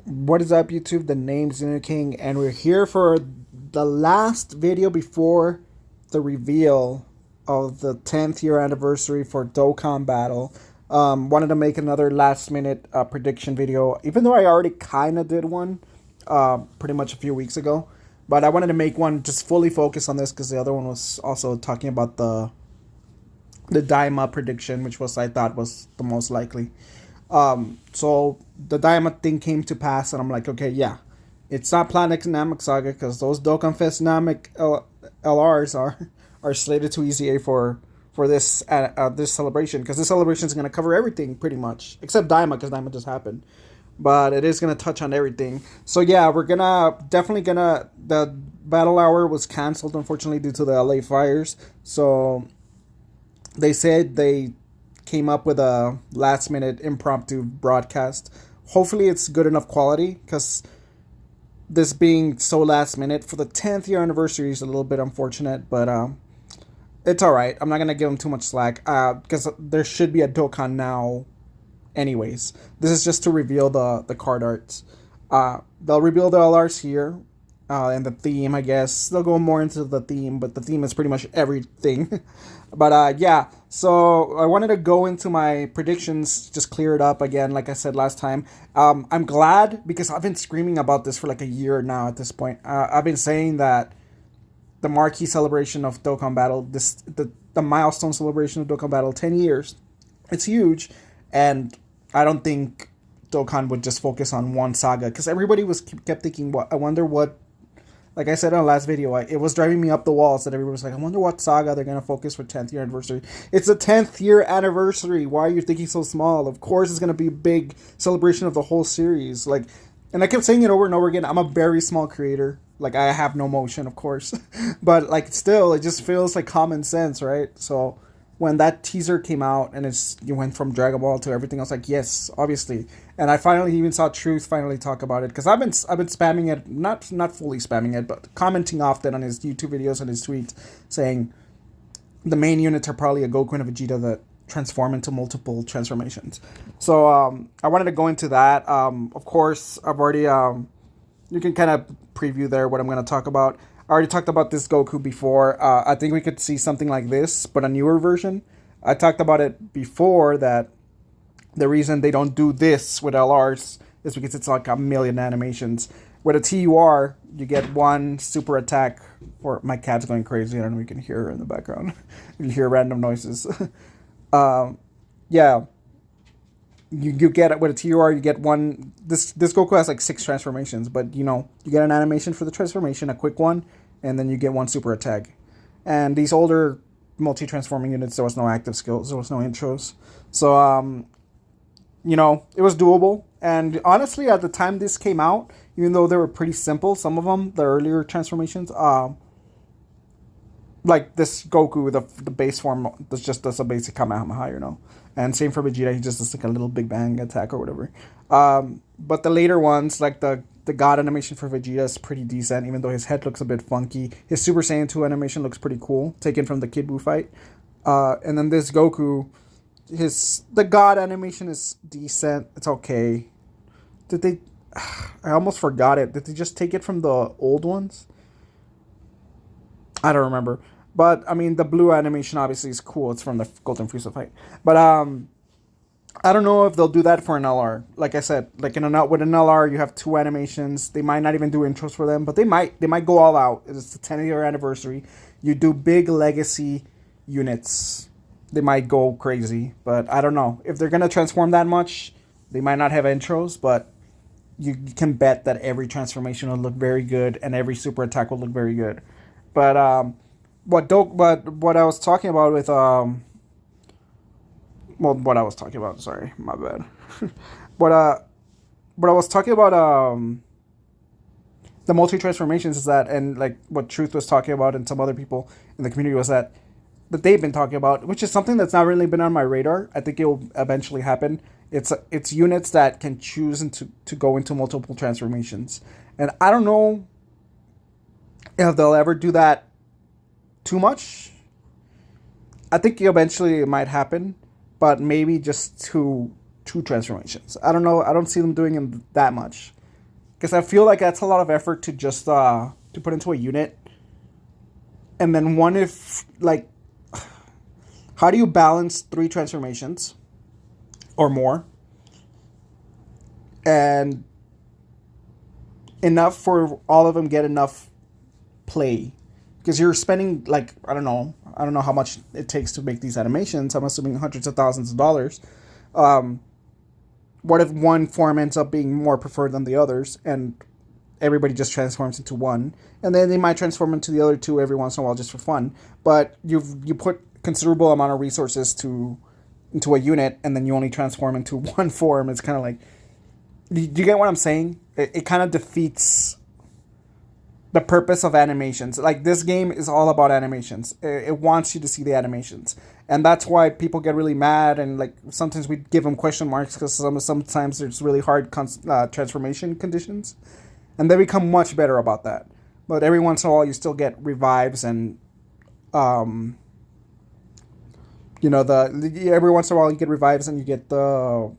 What is up, YouTube? The name's Inner King, and we're here for the last video before the reveal of the 10th year anniversary for Dokkan Battle. Wanted to make another last minute prediction video, even though I already kind of did one pretty much a few weeks ago. But I wanted to make one just fully focused on this because the other one was also talking about the Daima prediction, which was I thought was the most likely. So the Diamond thing came to pass, and I'm like, okay, yeah, it's not Planet Namek Saga because those Dokkan Fest Namek LRs are slated to EZA for this celebration, because this celebration is gonna cover everything pretty much except Daima, because Daima just happened, but it is gonna touch on everything. So yeah, we're definitely gonna the battle hour was canceled unfortunately due to the LA fires. So they said they came up with a last minute impromptu broadcast. Hopefully it's good enough quality, because this being so last minute for the 10th year anniversary is a little bit unfortunate, but it's all right. I'm not going to give them too much slack because there should be a Dokkan now anyways. This is just to reveal the card arts. They'll reveal the LRs here, and the theme, I guess. They'll go more into the theme, but the theme is pretty much everything. But yeah, so I wanted to go into my predictions, just clear it up again, like I said last time. I'm glad, because I've been screaming about this for like a year now at this point. I've been saying that the marquee celebration of Dokkan Battle, the milestone celebration of Dokkan Battle, 10 years, it's huge, and I don't think Dokkan would just focus on one saga, because everybody kept thinking, I wonder what, like I said in the last video, it was driving me up the walls that everybody was like, I wonder what saga they're going to focus for 10th year anniversary. It's a 10th year anniversary. Why are you thinking so small? Of course it's going to be a big celebration of the whole series. Like, and I kept saying it over and over again. I'm a very small creator. Like, I have no motion, of course. But, like, still, it just feels like common sense, right? So when that teaser came out and you went from Dragon Ball to everything, I was like, yes, obviously. And I finally even saw Truth finally talk about it, because I've been spamming it, not fully spamming it, but commenting often on his YouTube videos and his tweets, saying the main units are probably a Goku and a Vegeta that transform into multiple transformations. So I wanted to go into that. Of course, I've already you can kind of preview there what I'm going to talk about. I already talked about this Goku before. I think we could see something like this, but a newer version. I talked about it before, that the reason they don't do this with LRs is because it's like a million animations. With a TUR, you get one super attack. For my cat's going crazy. I don't know if you can hear her in the background. You can hear random noises. Yeah. You get it with a TUR, you get one. This Goku has like 6 transformations, but you get an animation for the transformation, a quick one, and then you get one super attack. And these older multi-transforming units, there was no active skills, there was no intros. So it was doable. And honestly, at the time this came out, even though they were pretty simple, some of them, the earlier transformations, like this Goku, the base form does a basic Kamehameha, and same for Vegeta, he just does like a little Big Bang attack or whatever. But the later ones, like the God animation for Vegeta is pretty decent, even though his head looks a bit funky. His Super Saiyan 2 animation looks pretty cool, taken from the Kid Buu fight. And then this Goku, the God animation is decent. It's okay. Did they? I almost forgot it. Did they just take it from the old ones? I don't remember. But I mean, the blue animation obviously is cool. It's from the Golden Frieza fight. But I don't know if they'll do that for an LR. Like I said, like with an LR, you have 2 animations. They might not even do intros for them, but they might go all out. It's the 10th year anniversary. You do big legacy units. They might go crazy, but I don't know if they're gonna transform that much. They might not have intros, but you can bet that every transformation will look very good and every super attack will look very good. But what I was talking about with what I was talking about, sorry, my bad. What I was talking about the multi transformations is that, and like what Truth was talking about and some other people in the community was that they've been talking about, which is something that's not really been on my radar. I think it will eventually happen. It's units that can choose to go into multiple transformations, and I don't know if they'll ever do that too much. I think eventually it might happen, but maybe just two transformations. I don't know. I don't see them doing them that much. because I feel like that's a lot of effort to just to put into a unit. And then one if like, how do you balance three transformations or more, and enough for all of them get enough play? Because you're spending like I don't know how much it takes to make these animations. I'm assuming hundreds of thousands of dollars. Um, what if one form ends up being more preferred than the others, and everybody just transforms into one, and then they might transform into the other two every once in a while just for fun. But you put considerable amount of resources to into a unit, and then you only transform into one form. It's kind of like, do you get what I'm saying? It kind of defeats the purpose of animations. Like, this game is all about animations. It wants you to see the animations, and that's why people get really mad. And like sometimes we give them question marks because sometimes there's really hard transformation conditions, and they become much better about that. But every once in a while, you still get revives and every once in a while you get revives and you get the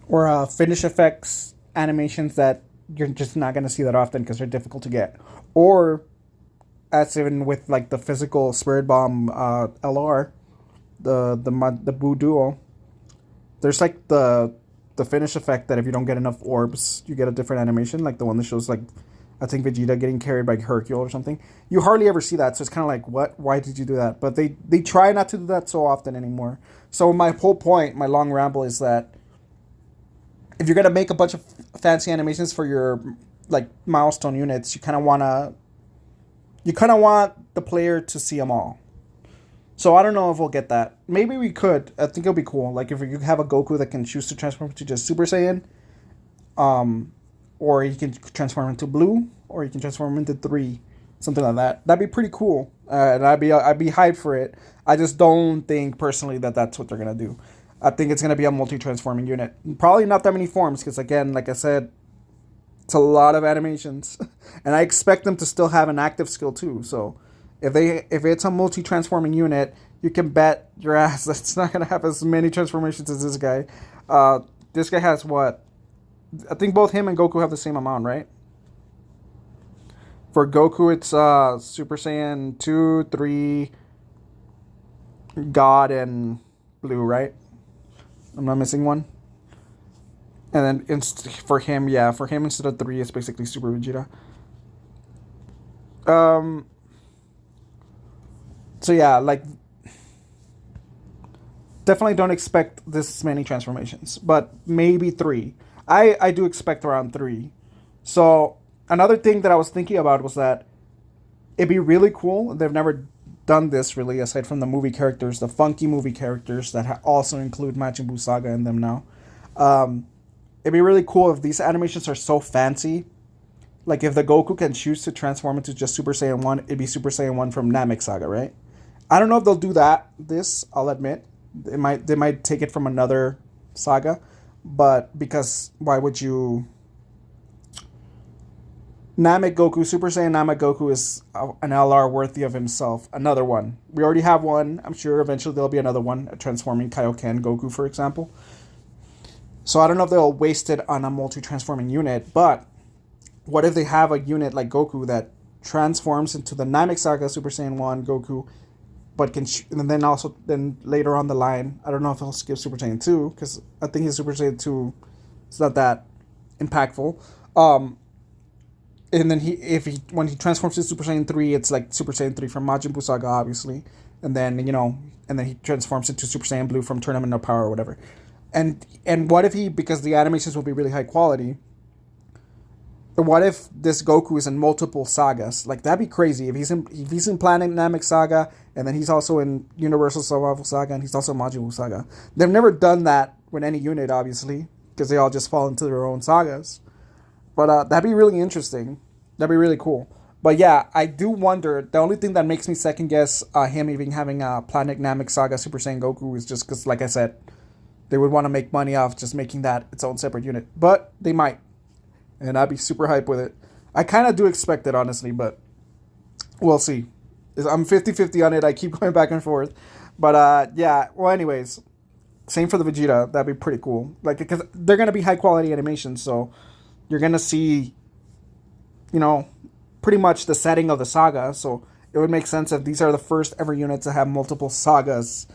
or finish effects animations that you're just not going to see that often because they're difficult to get. Or as even with like the physical Spirit Bomb LR, the Boo Duo, there's like the finish effect that if you don't get enough orbs, you get a different animation, like the one that shows like, I think, Vegeta getting carried by Hercule or something. You hardly ever see that, so it's kind of like, what? Why did you do that? But they try not to do that so often anymore. So my whole point, my long ramble, is that if you're gonna make a bunch of fancy animations for your like milestone units, you kind of want the player to see them all. So I don't know if we'll get that. Maybe we could. I think it'll be cool. Like if you have a Goku that can choose to transform to just Super Saiyan, or he can transform into blue, or he can transform into 3, something like that. That'd be pretty cool, and I'd be hyped for it. I just don't think personally that that's what they're gonna do. I think it's gonna be a multi-transforming unit. Probably not that many forms, because again, like I said, it's a lot of animations, and I expect them to still have an active skill too. So if it's a multi-transforming unit, you can bet your ass that it's not gonna have as many transformations as this guy. This guy has what? I think both him and Goku have the same amount, right? For Goku, it's Super Saiyan 2, 3, God, and Blue, right? I'm not missing one. And then for him, instead of 3, it's basically Super Vegeta. So yeah, like, definitely don't expect this many transformations, but maybe 3. I do expect around 3. So another thing that I was thinking about was that it'd be really cool. They've never done this really, aside from the movie characters, the funky movie characters that also include Majin Buu Saga in them now. It'd be really cool if these animations are so fancy. Like if the Goku can choose to transform into just Super Saiyan 1, it'd be Super Saiyan 1 from Namek Saga, right? I don't know if they'll do that. I'll admit. They might take it from another saga. But because why would you? Namek Goku, Super Saiyan Namek Goku is an LR worthy of himself. Another one. We already have one. I'm sure eventually there'll be another one, a transforming Kaioken Goku, for example. So I don't know if they'll waste it on a multi-transforming unit, but what if they have a unit like Goku that transforms into the Namek Saga Super Saiyan 1 Goku, but and then later on the line, I don't know if he'll skip Super Saiyan 2, because I think his Super Saiyan 2 is not that impactful. And then when he transforms to Super Saiyan 3, it's like Super Saiyan 3 from Majin Buu Saga, obviously. And then, he transforms into Super Saiyan Blue from Tournament of Power or whatever. And what if because the animations will be really high quality, what if this Goku is in multiple sagas? Like, that'd be crazy. If he's in Planet Namek Saga, and then he's also in Universal Survival Saga, and he's also in Majin Buu Saga. They've never done that with any unit, obviously, because they all just fall into their own sagas. But that'd be really interesting. That'd be really cool. But yeah, I do wonder. The only thing that makes me second guess him even having a Planet Namek Saga Super Saiyan Goku is just because, like I said, they would want to make money off just making that its own separate unit. But they might. And I'd be super hyped with it. I kind of do expect it, honestly, but we'll see. I'm 50-50 on it. I keep going back and forth. But yeah, well, anyways, Same for the Vegeta. That'd be pretty cool. Like, because they're gonna be high quality animations, so you're gonna see, you know, pretty much the setting of the saga. So it would make sense if these are the first ever units to have multiple sagas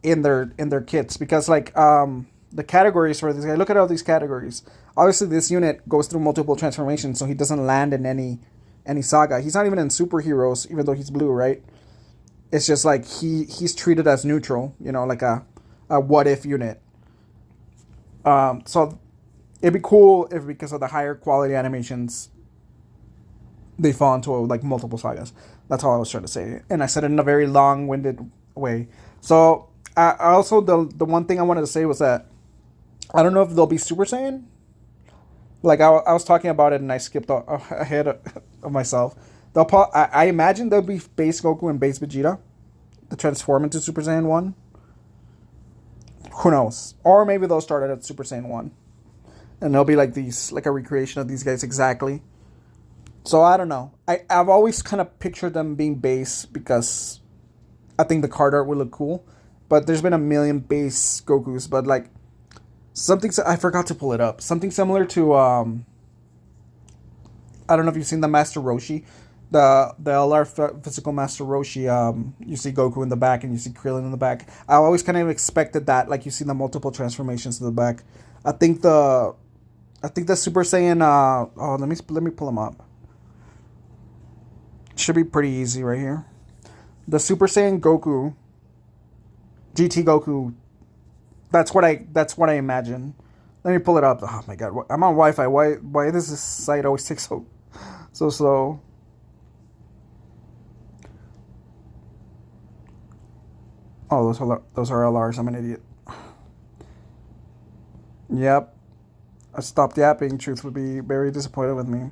in their kits, because like the categories for this guy. Look at all these categories. Obviously, this unit goes through multiple transformations, so he doesn't land in any saga. He's not even in superheroes, even though he's blue, right? It's just like he's treated as neutral, like a what if unit. So it'd be cool if, because of the higher quality animations, they fall into like multiple sagas. That's all I was trying to say, and I said it in a very long-winded way. So I also, the one thing I wanted to say was that I don't know if they'll be Super Saiyan. Like I was talking about it and I skipped ahead of myself. I imagine there'll be base Goku and base Vegeta to transform into Super Saiyan 1. Who knows? Or maybe they'll start it at Super Saiyan 1. And they'll be like a recreation of these guys exactly. So I don't know. I've always kind of pictured them being base because I think the card art would look cool. But there's been a million base Gokus. But like, I forgot to pull it up. Something similar to, I don't know if you've seen the Master Roshi. The LR Physical Master Roshi, you see Goku in the back and you see Krillin in the back. I always kind of expected that, like you see the multiple transformations in the back. I think the Super Saiyan, let me pull them up. Should be pretty easy right here. The Super Saiyan Goku, GT Goku, that's what I imagine. Let me pull it up. Oh my god, I'm on Wi-Fi. Why does this site always take so slow? Oh, those are LRs. I'm an idiot. Yep. I stopped yapping. Truth would be very disappointed with me.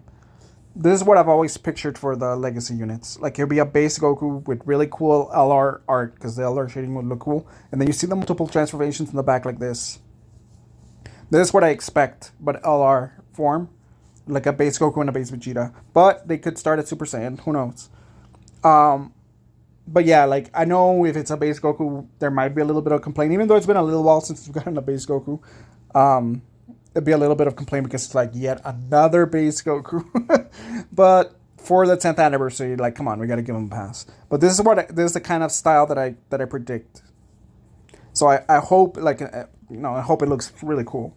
This is what I've always pictured for the legacy units. Like, it'll be a base Goku with really cool LR art, because the LR shading would look cool. And then you see the multiple transformations in the back like this. This is what I expect, but LR form. Like a base Goku and a base Vegeta. But they could start at Super Saiyan. Who knows? But yeah, like, I know if it's a base Goku, there might be a little bit of complaint. Even though it's been a little while since we've gotten a base Goku. It'd be a little bit of complaint because it's like yet another base Goku. But for the 10th anniversary, like, come on, we got to give him a pass. But this is the kind of style that I predict. So I hope, like, I hope it looks really cool.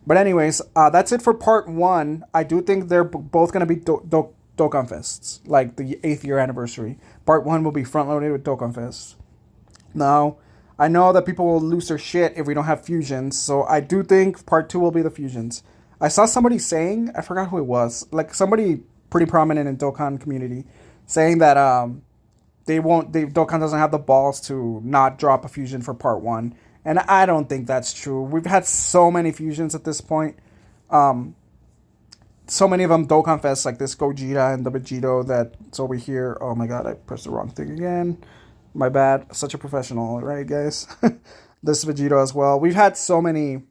But anyways, that's it for part 1. I do think they're both going to be Dokkan Fests, like the 8th year anniversary. Part 1 will be front loaded with Dokkan Fests. Now, I know that people will lose their shit if we don't have fusions, so I do think part 2 will be the fusions. I saw somebody saying, I forgot who it was, like somebody pretty prominent in Dokkan community, saying that Dokkan doesn't have the balls to not drop a fusion for part 1. And I don't think that's true. We've had so many fusions at this point. So many of them Dokkan Fest, like this Gogeta and the Vegito that's over here. Oh my god, I pressed the wrong thing again. My bad. Such a professional, right, guys? This Vegito as well. We've had so many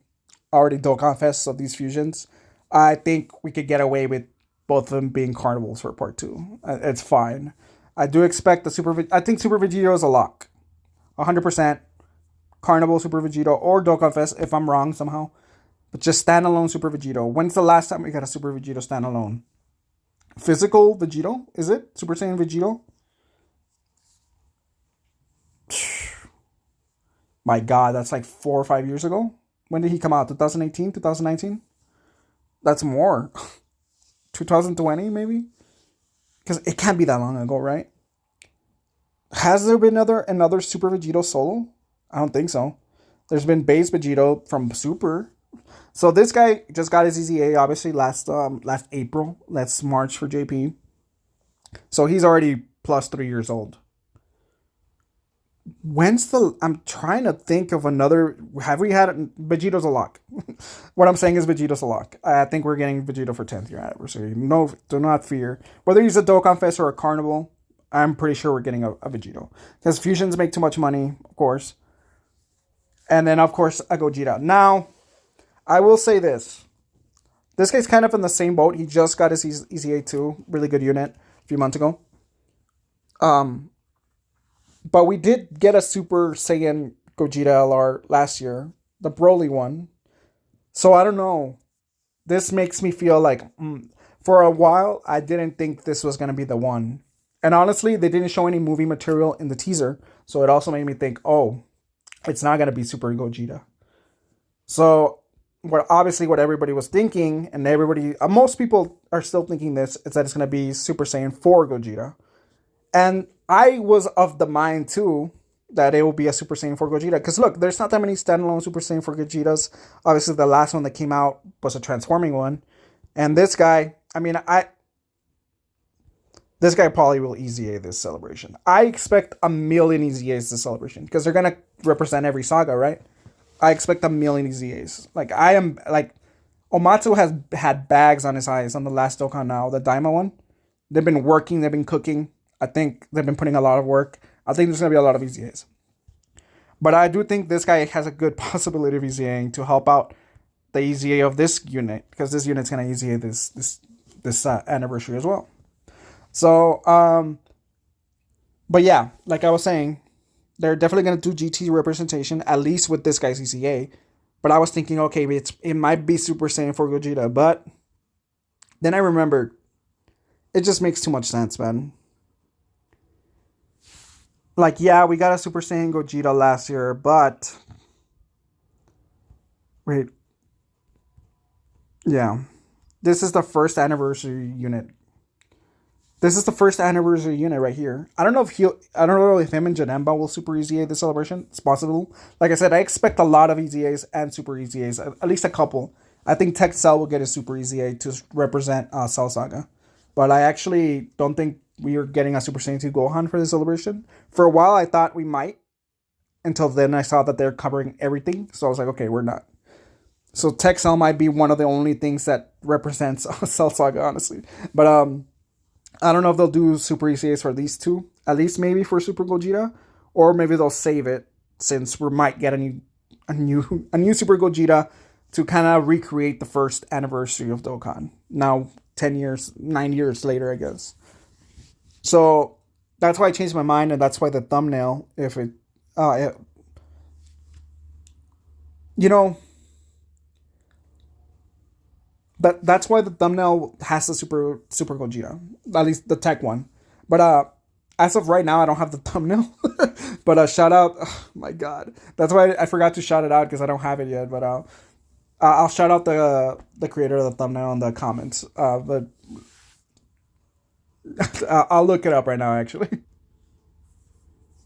already Dokkan Fests of these fusions. I think we could get away with both of them being carnivals for part 2. It's fine. I do expect I think Super Vegito is a lock. 100%. Carnival Super Vegito or Dokkan Fest, if I'm wrong somehow. But just standalone Super Vegito. When's the last time we got a Super Vegito standalone? Physical Vegito? Is it? Super Saiyan Vegito? My god, that's like 4 or 5 years ago. When did he come out? 2018? 2019? That's more. 2020 maybe? Because it can't be that long ago, right? Has there been another Super Vegito solo? I don't think so. There's been base Vegito from Super. So this guy just got his EZA obviously last April. Last March for JP. So he's already plus 3 years old. I'm trying to think of another. Have we had Vegito's a lock? What I'm saying is Vegito's a lock. I think we're getting Vegito for 10th year anniversary. No, do not fear. Whether he's a Dokkan Fest or a Carnival, I'm pretty sure we're getting a Vegito. Because fusions make too much money, of course. And then, of course, a Gogeta. Now, I will say this. This guy's kind of in the same boat. He just got his EZA2. Really good unit a few months ago. But we did get a Super Saiyan Gogeta LR last year, the Broly one. So I don't know. This makes me feel like for a while I didn't think this was gonna be the one. And honestly, they didn't show any movie material in the teaser, so it also made me think, oh, it's not gonna be Super Gogeta. So what everybody was thinking, and everybody, most people are still thinking this, is that it's gonna be Super Saiyan 4 Gogeta. And I was of the mind too that it will be a Super Saiyan 4 Gogeta. Because look, there's not that many standalone Super Saiyan 4 Gogetas. Obviously, the last one that came out was a transforming one. And this guy, this guy probably will EZA this celebration. I expect a million EZAs this celebration. Because they're going to represent every saga, right? I expect a million EZAs. Omatsu has had bags on his eyes on the last Dokkan now, the Daima one. They've been working, they've been cooking. I think they've been putting a lot of work. I think there's going to be a lot of EZAs. But I do think this guy has a good possibility of EZAing to help out the EZA of this unit. Because this unit's going to EZA this anniversary as well. So, but yeah, like I was saying, they're definitely going to do GT representation, at least with this guy's EZA. But I was thinking, okay, it might be Super Saiyan 4 Gogeta. But then I remembered, it just makes too much sense, man. Like, yeah, we got a Super Saiyan Gogeta last year, but... Wait. Yeah. This is the first anniversary unit. This is the first anniversary unit right here. I don't know if him and Janemba will Super EZA this celebration. It's possible. Like I said, I expect a lot of EZAs and Super EZAs. At least a couple. I think Tech Cell will get a Super EZA to represent Cell Saga. But I actually don't think we are getting a Super Saiyan 2 Gohan for this celebration. For a while, I thought we might. Until then, I saw that they're covering everything. So I was like, okay, we're not. So Tech Cell might be one of the only things that represents Cell Saga, honestly. But I don't know if they'll do Super ECAs for these two. At least maybe for Super Gogeta. Or maybe they'll save it, since we might get a new Super Gogeta to kind of recreate the first anniversary of Dokkan. Now, 9 years later, I guess. So that's why I changed my mind, and that's why the thumbnail, that's why the thumbnail has the Super Gogeta, at least the tech one. But as of right now, I don't have the thumbnail. But shout out, oh my god, that's why I forgot to shout it out, because I don't have it yet. But I'll shout out the creator of the thumbnail in the comments. But I'll look it up right now, actually.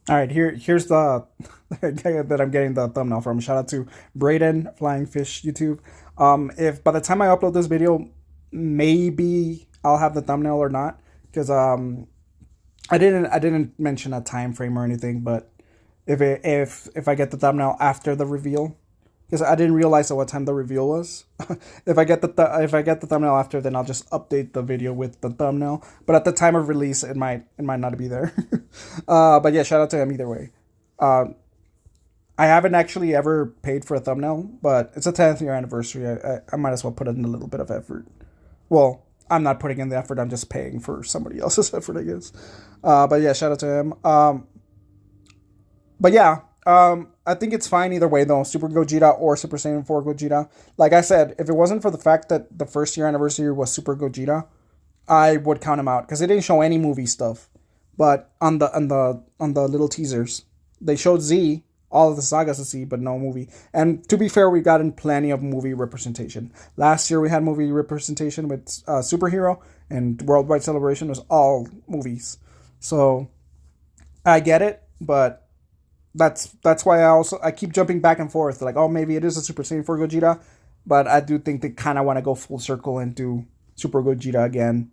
All right, here's the that I'm getting the thumbnail from. Shout out to Brayden Flying Fish YouTube. If by the time I upload this video, maybe I'll have the thumbnail or not, because I didn't mention a time frame or anything. But if I get the thumbnail after the reveal, because I didn't realize at what time the reveal was. If I get the thumbnail after, then I'll just update the video with the thumbnail. But at the time of release, it might not be there. But yeah, shout out to him either way. I haven't actually ever paid for a thumbnail, but it's a 10th year anniversary. I might as well put in a little bit of effort. Well, I'm not putting in the effort. I'm just paying for somebody else's effort, I guess. But yeah, shout out to him. But yeah. I think it's fine either way, though. Super Gogeta or Super Saiyan 4 Gogeta. Like I said, if it wasn't for the fact that the first year anniversary was Super Gogeta, I would count him out, because it didn't show any movie stuff. But on the little teasers, they showed Z, all of the sagas to see, but no movie. And to be fair, we've gotten plenty of movie representation. Last year we had movie representation with Superhero, and Worldwide Celebration was all movies. So I get it, but that's why I keep jumping back and forth. Like, oh, maybe it is a Super Saiyan 4 Gogeta, but I do think they kind of want to go full circle and do Super Gogeta again,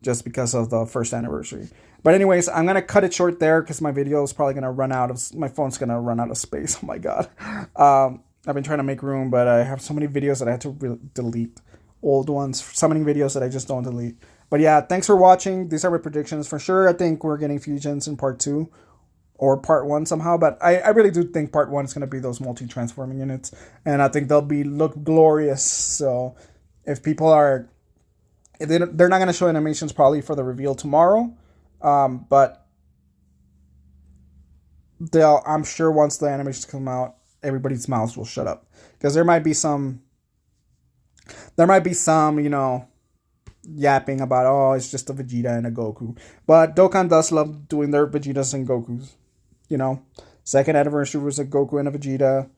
just because of the first anniversary. But anyways, I'm gonna cut it short there, because my video is probably gonna run out of my phone's gonna run out of space. Oh my god. I've been trying to make room, but I have so many videos that I had to delete, old ones, so many videos that I just don't delete. But yeah, thanks for watching. These are my predictions for sure. I think we're getting fusions in part 2. Or part 1 somehow, but I really do think part 1 is going to be those multi-transforming units, and I think they'll look glorious. So if people are, they're not going to show animations probably for the reveal tomorrow, but I'm sure once the animations come out, everybody's mouths will shut up because there might be some yapping about, oh, it's just a Vegeta and a Goku. But Dokkan does love doing their Vegetas and Gokus. You know, second anniversary was a Goku and a Vegeta,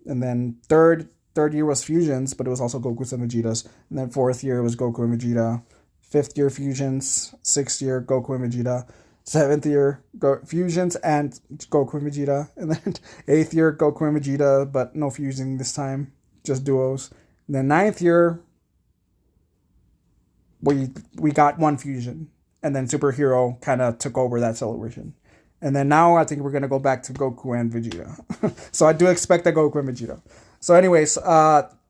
and then third year was fusions, but it was also Gokus and Vegetas, and then fourth year was Goku and Vegeta, fifth year fusions, sixth year Goku and Vegeta, seventh year fusions and Goku and Vegeta, and then eighth year Goku and Vegeta, but no fusing this time, just duos. And then ninth year we got one fusion, and then Superhero kind of took over that celebration. And then now I think we're gonna go back to Goku and Vegeta. So I do expect a Goku and Vegeta. So anyways,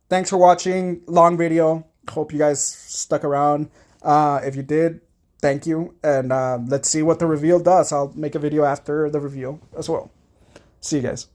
thanks for watching. Long video. Hope you guys stuck around. If you did, thank you. And let's see what the reveal does. I'll make a video after the reveal as well. See you guys.